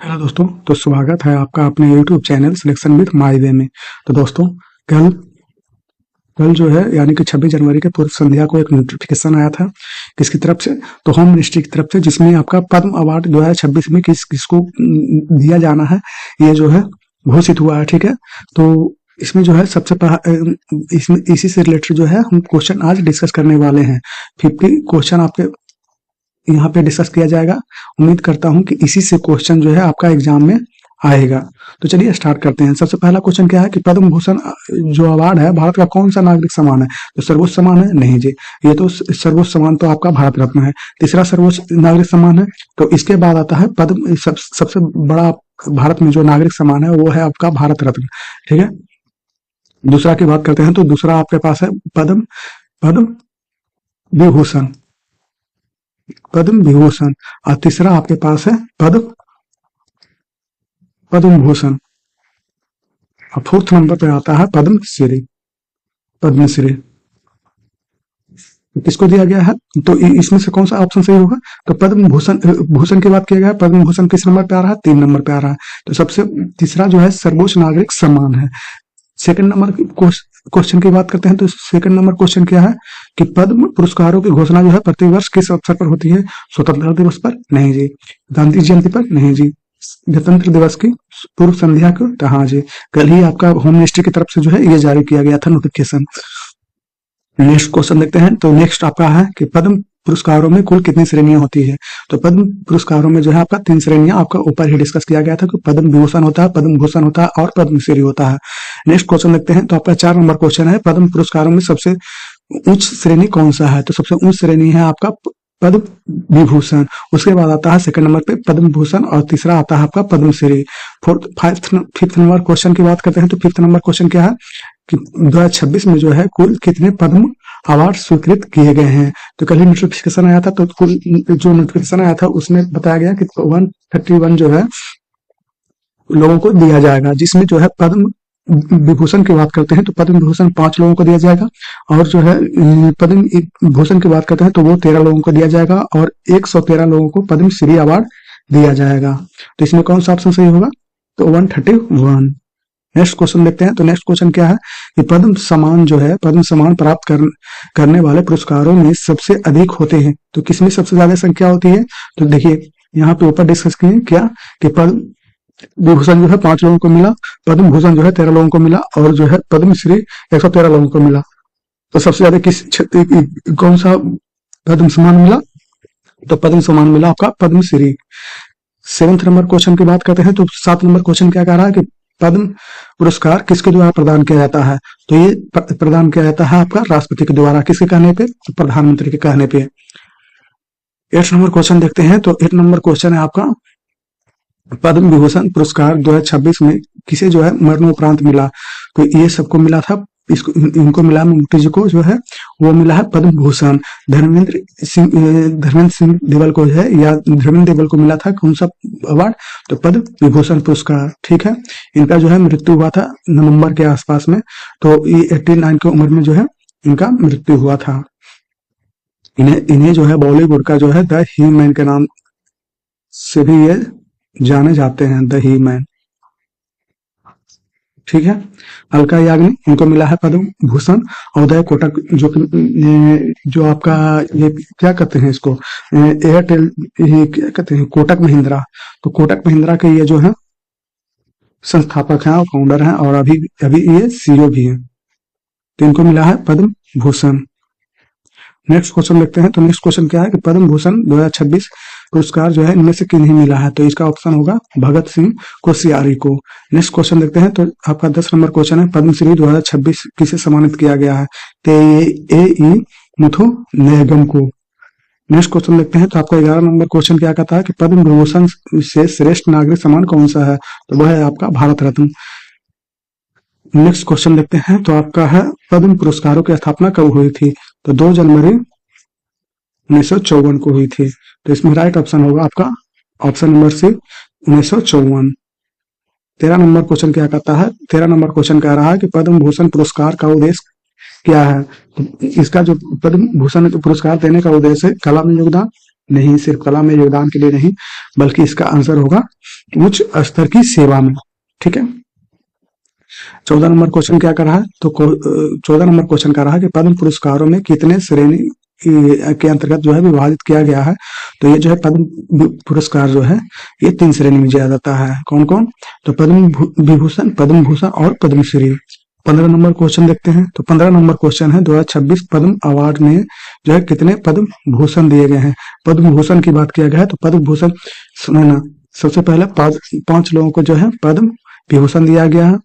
Hello दोस्तों, तो स्वागत है आपका अपने YouTube channel selection with my way में। तो दोस्तों, कल कल जो है यानी कि 26 जनवरी के पूर्व संध्या को एक नोटिफिकेशन आया था किसकी तरफ से, तो होम मिनिस्ट्री की तरफ से, जिसमें आपका पद्म अवार्ड 2026 में किसको दिया जाना है ये जो है घोषित हुआ है। ठीक है, तो इसमें जो है इसमें इसी से रिलेटेड जो है हम क्वेश्चन आज डिस्कस करने वाले हैं। 50 क्वेश्चन आपके यहाँ पे डिस्कस किया जाएगा। उम्मीद करता हूँ कि इसी से क्वेश्चन जो है आपका एग्जाम में आएगा। तो चलिए स्टार्ट करते हैं। सबसे पहला क्वेश्चन क्या है कि पद्म भूषण जो अवार्ड है भारत का कौन सा नागरिक सम्मान है? तो सर्वोच्च सम्मान है? नहीं जी, ये तो सर्वोच्च सम्मान तो आपका भारत रत्न है। तीसरा सर्वोच्च नागरिक सम्मान है, तो इसके बाद आता है पद्म सबसे बड़ा भारत में जो नागरिक सम्मान है वो है आपका भारत रत्न। ठीक है, दूसरा की बात करते हैं तो दूसरा आपके पास है पद्म पद्म विभूषण, पद्म विभूषण। और तीसरा आपके पास है पद्म भूषण। और फोर्थ नंबर पे आता है पद्मश्री, पद्मश्री किसको दिया गया है? तो इसमें से कौन सा ऑप्शन सही होगा? तो पद्म भूषण भूषण की बात किया गया है। पद्म भूषण किस नंबर पे आ रहा है? 3 नंबर पे आ रहा है। तो सबसे तीसरा जो है सर्वोच्च नागरिक सम्मान है। सेकंड नंबर क्वेश्चन की बात करते हैं तो सेकंड नंबर क्वेश्चन क्या है कि पद्म पुरस्कारों की घोषणा जो है प्रतिवर्ष किस अवसर पर होती है? स्वतंत्रता दिवस पर? नहीं जी। गांधी जयंती पर? नहीं जी। गणतंत्र दिवस की पूर्व संध्या को? तो हाँ जी, कल ही आपका होम मिनिस्ट्री की तरफ से जो है ये जारी किया गया था नोटिफिकेशन। नेक्स्ट क्वेश्चन देखते हैं। तो नेक्स्ट आपका है कि पद्म पुरस्कारों में कुल कितनी श्रेणियां होती है? तो पद्म पुरस्कारों में जो है आपका 3 श्रेणियां आपका ऊपर ही डिस्कस किया गया था कि पद्म विभूषण होता है, पद्म भूषण होता है और पद्मश्री होता है। नेक्स्ट क्वेश्चन देखते हैं। तो आपका 4 नंबर क्वेश्चन है पद्म पुरस्कारों में सबसे उच्च श्रेणी कौन सा है? तो सबसे उच्च श्रेणी है आपका पद्म विभूषण। उसके बाद आता है सेकंड नंबर पे पद्म भूषण और तीसरा आता है आपका पद्मश्री। फिफ्थ नंबर क्वेश्चन की बात करते हैं तो फिफ्थ नंबर क्वेश्चन क्या है कि 2026 में जो है कुल कितने पद्म अवार्ड स्वीकृत किए गए हैं? तो कल ही नोटिफिकेशन आया था, तो कुल जो नोटिफिकेशन आया था उसमें बताया गया कि 131 जो है लोगों को दिया जाएगा, जिसमें जो है पद्म विभूषण की बात करते हैं तो पद्म विभूषण 5 लोगों को दिया जाएगा, और जो है पद्म भूषण की बात करते हैं तो वो 13 लोगों को दिया जाएगा, और 113 लोगों को पद्मश्री अवार्ड दिया जाएगा। तो इसमें कौन सा ऑप्शन सही होगा? तो 131। नेक्स्ट क्वेश्चन देखते हैं। तो नेक्स्ट क्वेश्चन क्या है कि पद्म सम्मान जो है, पद्म सम्मान प्राप्त करने वाले पुरस्कारों में सबसे अधिक होते हैं तो किसमें सबसे ज्यादा संख्या होती है? तो देखिए यहाँ पे ऊपर डिस्कस किए क्या कि पद्म विभूषण जो है 5 लोगों को मिला, पद्म भूषण जो है 13 लोगों को मिला, और जो है पद्मश्री 113 लोगों को मिला। तो सबसे ज्यादा कौन सा पद्म सम्मान मिला? तो पद्म सम्मान मिला आपका पद्मश्री। 7th नंबर क्वेश्चन की बात करते हैं तो 7 नंबर क्वेश्चन क्या कह रहा है कि पद्म पुरस्कार किसके द्वारा प्रदान किया जाता है? तो ये प्रदान किया जाता है आपका राष्ट्रपति के द्वारा। किसके कहने पे? तो प्रधानमंत्री के कहने पे। 8 नंबर क्वेश्चन देखते हैं। तो 8 नंबर क्वेश्चन है आपका पद्म विभूषण पुरस्कार 2026 में किसे जो है मरणोपरांत मिला? तो ये सबको मिला था, इनको मिला, ममता जी को जो है वो मिला है पद्म भूषण। धर्मेंद्र सिंह देवल को जो है, या धर्मेंद्र देवल को मिला था कौन सा अवार्ड? तो पद्म विभूषण पुरस्कार। ठीक है, इनका जो है मृत्यु हुआ था नवंबर के आसपास में, तो ये 89 की उम्र में जो है इनका मृत्यु हुआ था। इन्हें जो है बॉलीवुड का जो है द ही मैन के नाम से भी ये जाने जाते हैं, द ही मैन। ठीक है, अलका याग्निक, इनको मिला है पद्म भूषण। उदय कोटक जो आपका ये क्या कहते हैं इसको, एयरटेल, ये क्या कहते हैं, कोटक महिंद्रा। तो कोटक महिंद्रा के ये जो है संस्थापक हैं और फाउंडर हैं, और अभी ये सीईओ भी हैं, तो इनको मिला है पद्म भूषण। नेक्स्ट क्वेश्चन देखते हैं। तो नेक्स्ट क्वेश्चन क्या है कि पद्म भूषण 2026 पुरस्कार जो है इनमें से किन्हें मिला है? तो इसका ऑप्शन होगा भगत सिंह कोश्यारी को। नेक्स्ट क्वेश्चन देखते हैं। तो आपका 10 नंबर क्वेश्चन है पद्मश्री 2026 किसे सम्मानित किया गया है? तो ए मुथु नैगम को। नेक्स्ट क्वेश्चन देखते हैं। तो आपका 11 नंबर क्वेश्चन क्या कहता है कि पद्म विभूषण से श्रेष्ठ नागरिक सम्मान कौन सा है? तो वह है आपका भारत रत्न। नेक्स्ट क्वेश्चन देखते हैं। तो आपका है पद्म पुरस्कारों की स्थापना कब हुई थी? तो 2 जनवरी 1954 को हुई थी। तो इसमें राइट ऑप्शन होगा आपका option number C, 1954। 13 number question क्या कहता है? 13 नंबर क्वेश्चन कह रहा है कि पद्म भूषण पुरस्कार का उद्देश्य क्या है? तो इसका जो पद्म भूषण पुरस्कार देने का उद्देश्य है कला में योगदान, नहीं, सिर्फ कला में योगदान के लिए नहीं, बल्कि इसका आंसर होगा उच्च स्तर की सेवा में। ठीक है, 14 नंबर क्वेश्चन क्या कर रहा है, तो 14 नंबर क्वेश्चन कर रहा है कि पद्म पुरस्कारों में कितने श्रेणी के अंतर्गत जो है विभाजित किया गया है। तो ये जो है पद्म पुरस्कार जो है ये 3 श्रेणी में दिया जाता है। कौन कौन, तो पद्म विभूषण, पद्म भूषण और पद्मश्री। 15 नंबर क्वेश्चन देखते हैं, तो 15 नंबर क्वेश्चन है 2026 पद्म अवार्ड में जो है कितने पद्म भूषण दिए गए हैं। पद्म भूषण की बात किया गया है, तो पद्म भूषण सुनना, सबसे पहले 5 लोगों को जो है पद्म विभूषण दिया गया है।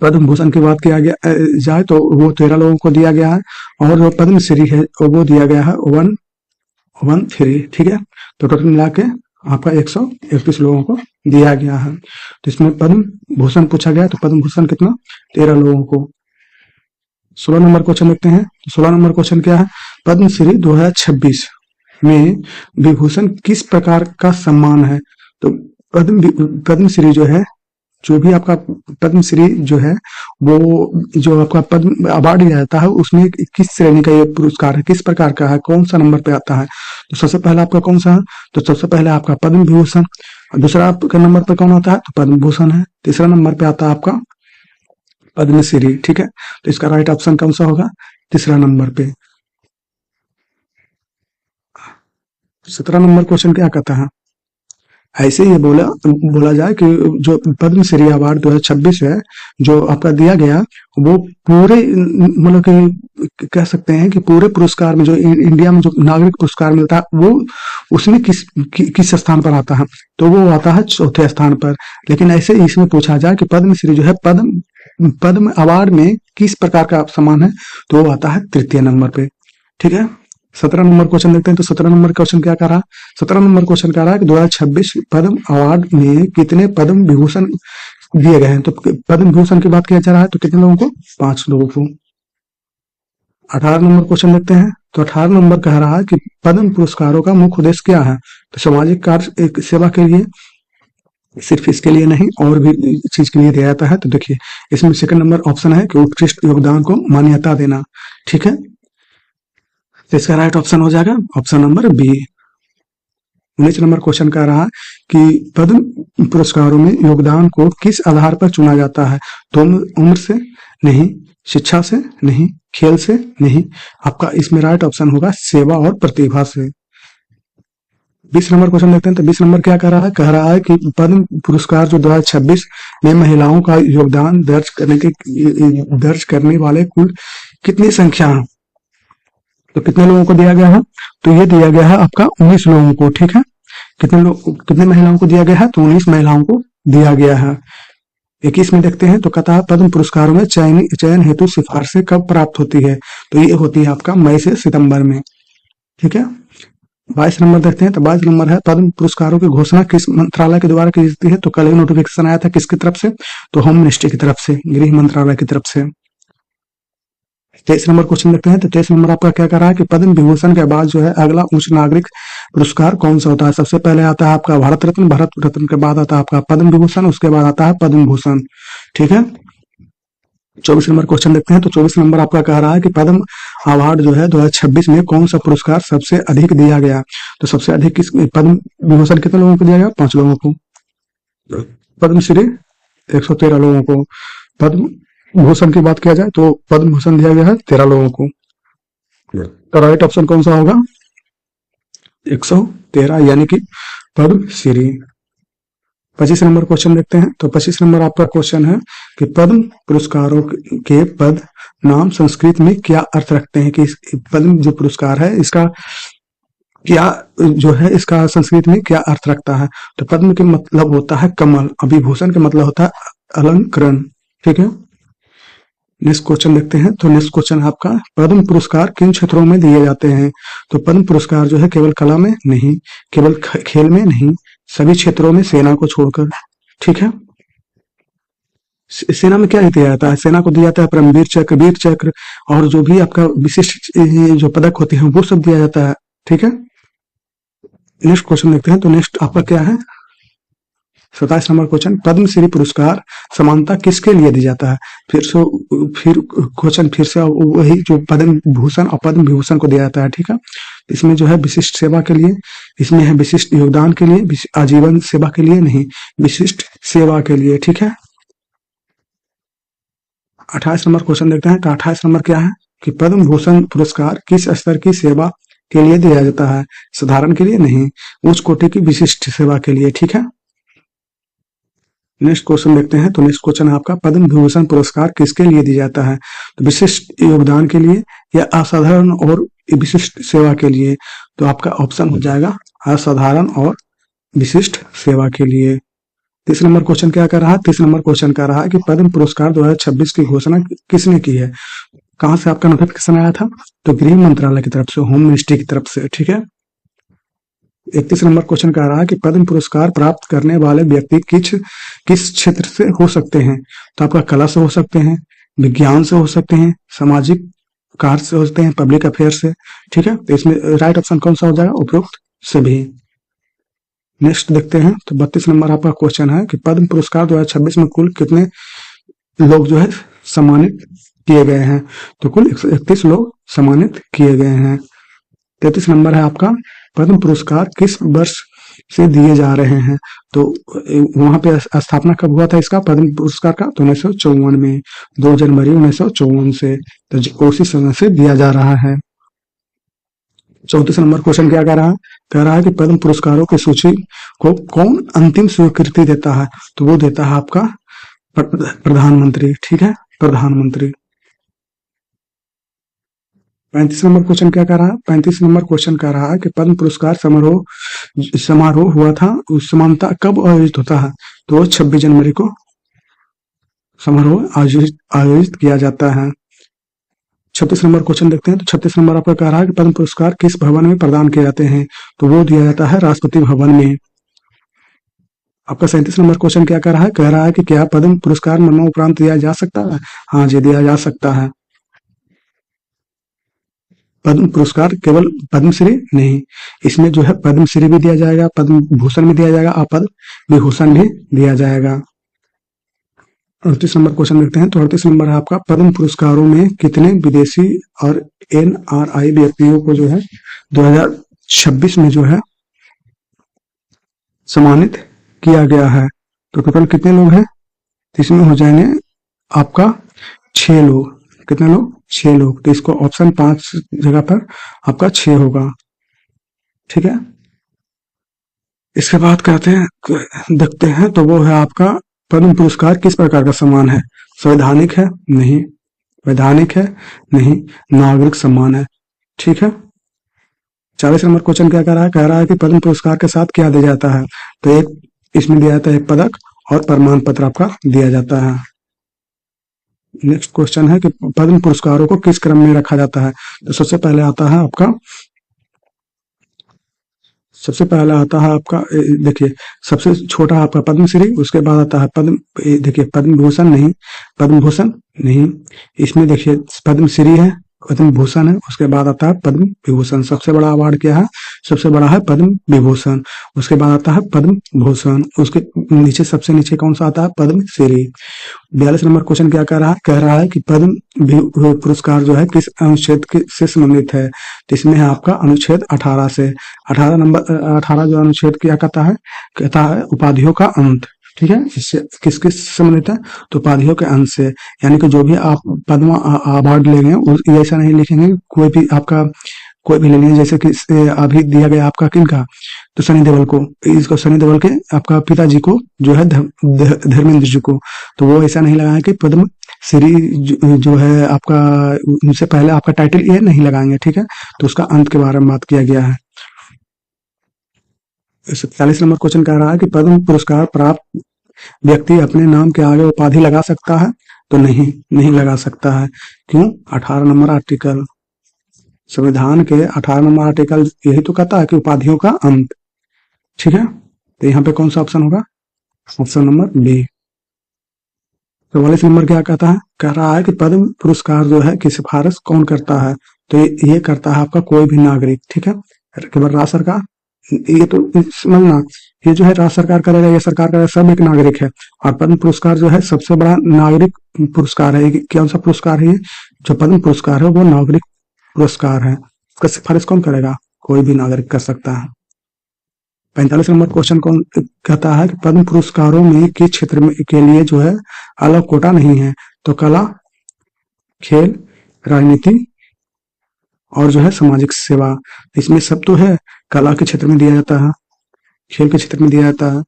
पद्म भूषण की बात किया गया जाए तो वो 13 लोगों को दिया गया है, और जो पद्मश्री है वो दिया गया है 113। ठीक है, तो टोटल मिला के आपका 131 लोगों को दिया गया है। तो इसमें पद्म भूषण पूछा गया, तो पद्म भूषण कितना, 13 लोगों को। 16 नंबर क्वेश्चन देखते हैं, तो 16 नंबर क्वेश्चन क्या है, पद्मश्री 2026 में विभूषण किस प्रकार का सम्मान है। तो पद्मश्री जो है, जो भी आपका पद्मश्री जो है वो जो आपका पद्म अवार्ड दिया जाता है उसमें किस श्रेणी का ये पुरस्कार है, किस प्रकार का है, कौन सा नंबर पे आता है। तो सबसे पहले आपका कौन सा है, तो सबसे पहले आपका पद्म विभूषण, दूसरा आपका नंबर पे कौन आता है, तो पद्म भूषण है, तीसरा नंबर पे आता है आपका पद्मश्री। ठीक है, तो इसका राइट ऑप्शन कौन सा होगा, तीसरा नंबर पे। 17 नंबर क्वेश्चन क्या कहता है, ऐसे ही बोला जाए कि जो पद्मश्री अवार्ड 2026 है जो आपका दिया गया, वो पूरे मतलब कि कह सकते हैं कि पूरे पुरस्कार में जो इंडिया में जो नागरिक पुरस्कार मिलता है वो उसमें किस स्थान पर आता है, तो वो आता है चौथे स्थान पर। लेकिन ऐसे ही इसमें पूछा जाए कि पद्मश्री जो है पद्म अवार्ड में किस प्रकार का सम्मान है, तो वो आता है तृतीय नंबर पे। ठीक है, 17 नंबर क्वेश्चन देखते हैं, तो 17 नंबर क्वेश्चन क्या कर रहा है, 17 नंबर क्वेश्चन कह रहा है कि 2026 पद्म अवार्ड में कितने पद्म विभूषण दिए गए हैं। तो पद्म विभूषण की बात किया जा रहा है, तो कितने लोगों को, 5 लोगों को। 18 नंबर क्वेश्चन देखते हैं, तो 18 नंबर कह रहा है कि पद्म पुरस्कारों का मुख्य उद्देश्य क्या है। तो सामाजिक कार्य एक सेवा के लिए, सिर्फ इसके लिए नहीं और भी चीज के लिए दिया जाता है। तो देखिए इसमें सेकंड नंबर ऑप्शन है कि उत्कृष्ट योगदान को मान्यता देना। ठीक है, तो इसका राइट ऑप्शन हो जाएगा option number B. 19 number question कह रहा है कि पद्म पुरस्कारों में योगदान को किस आधार पर चुना जाता है। तो उम्र से नहीं, शिक्षा से नहीं, खेल से नहीं, आपका इसमें राइट ऑप्शन होगा सेवा और प्रतिभा से। 20 नंबर क्वेश्चन देखते हैं, तो 20 नंबर क्या कह रहा है, कह रहा है कि पद्म पुरस्कार जो 2026 में महिलाओं का योगदान दर्ज करने वाले कुल कितनी संख्या है। तो कितने लोगों को दिया गया है, तो ये दिया गया है आपका 19 लोगों को। ठीक है, कितने महिलाओं को दिया गया है, तो 19 महिलाओं को दिया गया है। 21 में देखते हैं, तो कहता है पद्म पुरस्कारों में चयन हेतु सिफारिशें कब प्राप्त होती है। तो ये होती है आपका मई से सितंबर में। ठीक है, 22 नंबर देखते हैं, तो 22 नंबर है पद्म पुरस्कारों की घोषणा किस मंत्रालय के द्वारा की जाती है। तो कल नोटिफिकेशन आया था किसकी तरफ से, तो होम मिनिस्ट्री की तरफ से, गृह मंत्रालय की तरफ से। 23 नंबर क्वेश्चन देखते हैं, तो 23 नंबर आपका क्या कर रहा है कि पद्म विभूषण के बाद जो है अगला उच्च नागरिक पुरस्कार कौन सा होता है। सबसे पहले आता है आपका भारत रत्न, भारत रत्न के बाद आता है आपका पद्म विभूषण, उसके बाद आता है पद्म भूषण। ठीक है, 24 नंबर क्वेश्चन देखते हैं, तो 24 नंबर आपका कह रहा है कि पद्म अवार्ड जो है 2026 में कौन सा पुरस्कार सबसे अधिक दिया गया। तो सबसे अधिक पद्म विभूषण कितने लोगों को दिया गया, 5 लोगों को। पद्मश्री 113 लोगों को। पद्म भूषण की बात किया जाए तो पद्म भूषण दिया गया है 13 लोगों को। तो राइट ऑप्शन कौन सा होगा, 113 यानी कि पद्मश्री। 25 नंबर क्वेश्चन देखते हैं, तो 25 नंबर आपका क्वेश्चन है कि पद्म पुरस्कारों के पद नाम संस्कृत में क्या अर्थ रखते हैं। कि पद्म जो पुरस्कार है इसका क्या जो है इसका संस्कृत में क्या अर्थ रखता है। तो पद्म के मतलब होता है कमल, विभूषण का मतलब होता है अलंकरण। ठीक है, नेक्स्ट क्वेश्चन देखते हैं, तो नेक्स्ट क्वेश्चन आपका पद्म पुरस्कार किन क्षेत्रों में दिए जाते हैं। तो पद्म पुरस्कार जो है केवल कला में नहीं, केवल खेल में नहीं, सभी क्षेत्रों में, सेना को छोड़कर। ठीक है, सेना में क्या दिया जाता है, सेना को दिया जाता है परमवीर चक्र, वीर चक्र और जो भी आपका विशिष्ट जो पदक होते हैं वो सब दिया जाता है। ठीक है, नेक्स्ट क्वेश्चन देखते हैं, तो नेक्स्ट आपका क्या है, 27 नंबर क्वेश्चन, पद्मश्री पुरस्कार समानता किसके लिए दिया जाता है? फिर क्वेश्चन फिर से वही जो पद्म भूषण और पद्म विभूषण को दिया जाता है, ठीक है। इसमें जो है विशिष्ट सेवा के लिए, इसमें है विशिष्ट योगदान के लिए, आजीवन सेवा के लिए नहीं, विशिष्ट सेवा के लिए, ठीक है। 28 नंबर क्वेश्चन देखते हैं। 28 नंबर क्या है कि पद्म भूषण पुरस्कार किस स्तर की सेवा के लिए दिया जाता है? साधारण के लिए नहीं, उच्च कोटि की विशिष्ट सेवा के लिए, ठीक है। नेक्स्ट क्वेश्चन देखते हैं। तो नेक्स्ट क्वेश्चन है आपका, पद्म विभूषण पुरस्कार किसके लिए दिया जाता है? तो विशिष्ट योगदान के लिए या असाधारण और विशिष्ट सेवा के लिए? तो आपका ऑप्शन हो जाएगा असाधारण और विशिष्ट सेवा के लिए। 30 नंबर क्वेश्चन क्या कर रहा है? 30 नंबर क्वेश्चन कर रहा है कि पद्म पुरस्कार 2026 की घोषणा किसने की है? कहां से आपका नोटिफिकेशन आया था? तो गृह मंत्रालय की तरफ से, होम मिनिस्ट्री की तरफ से, ठीक है। 31 नंबर क्वेश्चन कह रहा है कि पद्म पुरस्कार प्राप्त करने वाले व्यक्ति किस क्षेत्र से हो सकते हैं? तो आपका कला से हो सकते हैं, विज्ञान से हो सकते हैं, सामाजिक कार्य से हो सकते हैं, पब्लिक अफेयर से, ठीक है। तो इसमें राइट ऑप्शन कौन सा हो जाएगा? उपरोक्त सभी। नेक्स्ट देखते हैं। तो 32 नंबर आपका क्वेश्चन है कि पद्म पुरस्कार 2026 में कुल कितने लोग जो है सम्मानित किए गए हैं? तो कुल 131 लोग सम्मानित किए गए हैं। 33 नंबर है आपका, पद्म पुरस्कार किस वर्ष से दिए जा रहे हैं? तो वहां पे स्थापना कब हुआ था इसका, पद्म पुरस्कार का? तो 1954 में, 2 जनवरी 1954 से। तो उसी समय से दिया जा रहा है। 34 नंबर क्वेश्चन क्या कह रहा है कि पद्म पुरस्कारों की सूची को कौन अंतिम स्वीकृति देता है? तो वो देता है आपका प्रधानमंत्री, ठीक है, प्रधानमंत्री। 35 नंबर क्वेश्चन क्या कह रहा है? 35 नंबर क्वेश्चन कह रहा है कि पद्म पुरस्कार समारोह हुआ था, उस समानता कब आयोजित होता है? तो 26 जनवरी को समारोह आयोजित किया जाता है। 36 नंबर क्वेश्चन देखते हैं। तो 36 नंबर आपका कह रहा है कि पद्म पुरस्कार किस भवन में प्रदान किए जाते हैं? तो वो दिया जाता है राष्ट्रपति भवन में। आपका 37 नंबर क्वेश्चन क्या कह रहा है कि क्या पद्म पुरस्कार मरणोपरांत दिया जा सकता है? हाँ जी, दिया जा सकता है। पद्म पुरस्कार केवल पद्मश्री नहीं, इसमें जो है पद्मश्री भी दिया जाएगा, पद्म भूषण भी दिया जाएगा और पद्म विभूषण भी दिया जाएगा। 38 नंबर क्वेश्चन देखते हैं। तो 38 नंबर है आपका, पद्म पुरस्कारों में कितने विदेशी और NRI व्यक्तियों को जो है 2026 में जो है सम्मानित किया गया है? तो टोटल कितने लोग हैं? इसमें हो जाएंगे आपका 6 लोग। कितने लोग? 6 लोग। तो इसको ऑप्शन 5 जगह पर आपका 6 होगा, ठीक है। इसके बाद कहते हैं, देखते हैं। तो वो है आपका, पद्म पुरस्कार किस प्रकार का सम्मान है? संवैधानिक है? नहीं। वैधानिक है? नहीं। नागरिक सम्मान है, ठीक है। 40 नंबर क्वेश्चन क्या कह रहा है कि पद्म पुरस्कार के साथ क्या दिया जाता है? तो एक इसमें दिया जाता है एक पदक और प्रमाण पत्र आपका दिया जाता है। नेक्स्ट क्वेश्चन है कि पद्म पुरस्कारों को किस क्रम में रखा जाता है? तो सबसे पहले आता है आपका देखिए, सबसे छोटा आपका पद्मश्री, उसके बाद आता है देखिए पद्म भूषण नहीं, इसमें देखिए पद्मश्री है, पद्म भूषण है, उसके बाद आता है पद्म विभूषण। सबसे बड़ा अवार्ड क्या है? सबसे बड़ा है पद्म विभूषण। उसके बाद आता है पद्म भूषण, उसके नीचे सबसे नीचे कौन सा आता है? पद्म श्री। 42 नंबर क्वेश्चन क्या कह रहा है कि पद्म पुरस्कार जो है किस अनुच्छेद से संबंधित है? तो इसमें है आपका अनुच्छेद 18 से। 18 जो अनुच्छेद क्या कहता है उपाधियों का अंत, ठीक है। इससे किस संबंधित है? तो उपाधियों के अंत से, यानी कि जो भी आप पद्म अवार्ड लेंगे ऐसा नहीं लिखेंगे कोई भी लेंगे, जैसे कि अभी दिया गया आपका किनका? तो सनी देओल को, इसको सनी देओल के आपका पिताजी को जो है धर्मेंद्र जी को, तो वो ऐसा नहीं लगाएंगे कि पद्म श्री जो है आपका, उनसे पहले आपका टाइटल ये नहीं लगाएंगे, ठीक है। तो उसका अंत के बारे में बात किया गया है। 40 नंबर क्वेश्चन कह रहा है कि पद्म पुरस्कार प्राप्त व्यक्ति अपने नाम के आगे उपाधि लगा सकता है? तो नहीं लगा सकता है। क्यों? 18 नंबर आर्टिकल, संविधान के 18 नंबर आर्टिकल यही तो कहता है कि उपाधियों का अंत, ठीक है। तो यहाँ पे कौन सा ऑप्शन होगा? Option number B. 44 नंबर क्या कहता है? कह रहा है कि पद्म पुरस्कार जो है की सिफारिश कौन करता है? तो ये करता है आपका कोई भी नागरिक, ठीक है। केवल राज्य सरकार, ये तो समझना, ये जो है राज्य सरकार करेगा, ये सरकार करेगा, सब एक नागरिक है। और पद्म पुरस्कार जो है सबसे बड़ा नागरिक पुरस्कार है। कौन सा पुरस्कार है ये? जो पद्म पुरस्कार है वो नागरिक पुरस्कार है। इसका सिफारिश कौन करेगा? कोई भी नागरिक कर सकता है। 45 नंबर क्वेश्चन कौन कहता है कि पद्म पुरस्कारों में किस क्षेत्र में के लिए जो है अलग कोटा नहीं है? तो कला, खेल, राजनीति और जो है सामाजिक सेवा। इसमें सब तो है, कला के क्षेत्र में दिया जाता है, खेल के क्षेत्र में दिया जाता है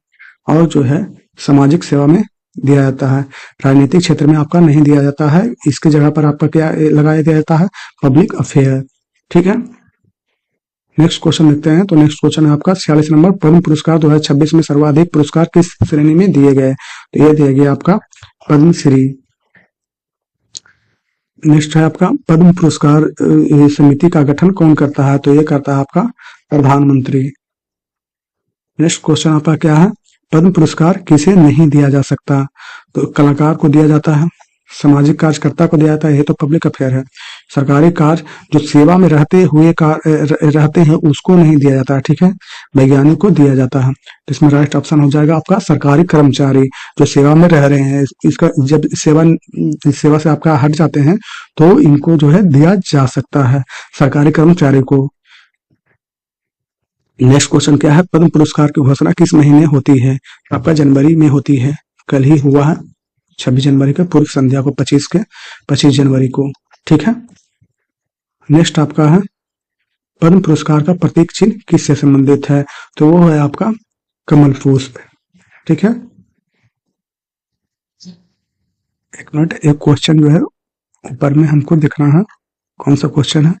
और जो है सामाजिक सेवा में दिया जाता है। राजनीतिक क्षेत्र में आपका नहीं दिया जाता है, इसकी जगह पर आपका क्या लगाया दिया जाता है? Public affair. ठीक है, नेक्स्ट क्वेश्चन देखते हैं। तो नेक्स्ट क्वेश्चन है आपका 46 नंबर, पद्म पुरस्कार 2026 में सर्वाधिक पुरस्कार किस श्रेणी में दिए गए? तो ये दिया गया आपका पद्मश्री। नेक्स्ट है आपका पद्म पुरस्कार समिति का गठन कौन करता है? तो ये करता है आपका प्रधानमंत्री। नेक्स्ट क्वेश्चन आपका क्या है? पद्म पुरस्कार किसे नहीं दिया जा सकता? तो कलाकार को दिया जाता है, सामाजिक कार्यकर्ता को दिया जाता है, ये तो पब्लिक अफेयर है। सरकारी कार्य जो सेवा में रहते हुए रहते हैं उसको नहीं दिया जाता है। ठीक है, वैज्ञानिक को दिया जाता है। तो इसमें राइट ऑप्शन हो जाएगा आपका सरकारी कर्मचारी जो सेवा में रह रहे हैं। इसका जब सेवा से आपका हट जाते हैं तो इनको जो है दिया जा सकता है, सरकारी कर्मचारी को। नेक्स्ट क्वेश्चन क्या है? पद्म पुरस्कार की घोषणा किस महीने होती है? आपका जनवरी में होती है, कल ही हुआ है 26 जनवरी के पूर्व संध्या को, 25 जनवरी को। ठीक है, नेक्स्ट आपका है पद्म पुरस्कार का प्रतीक चिन्ह किससे संबंधित है? तो वो है आपका कमल पुष्प। ठीक है, एक मिनट, एक क्वेश्चन जो है ऊपर में हमको देखना है, कौन सा क्वेश्चन है?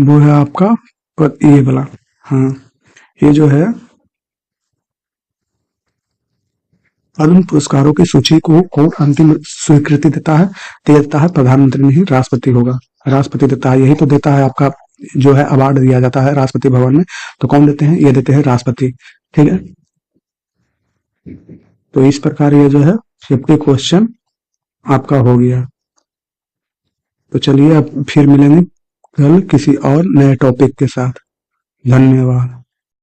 वो है आपका ये वाला। हाँ, ये जो है पद्म पुरस्कारों की सूची को कौन अंतिम स्वीकृति देता है? तो देता है प्रधानमंत्री नहीं, राष्ट्रपति होगा, राष्ट्रपति देता है। यही तो देता है आपका जो है अवार्ड दिया जाता है राष्ट्रपति भवन में, तो कौन देते हैं? ये देते हैं राष्ट्रपति। ठीक है, तो इस प्रकार ये जो है 50 क्वेश्चन आपका हो गया। तो चलिए अब फिर मिलेंगे कल किसी और नए टॉपिक के साथ। धन्यवाद।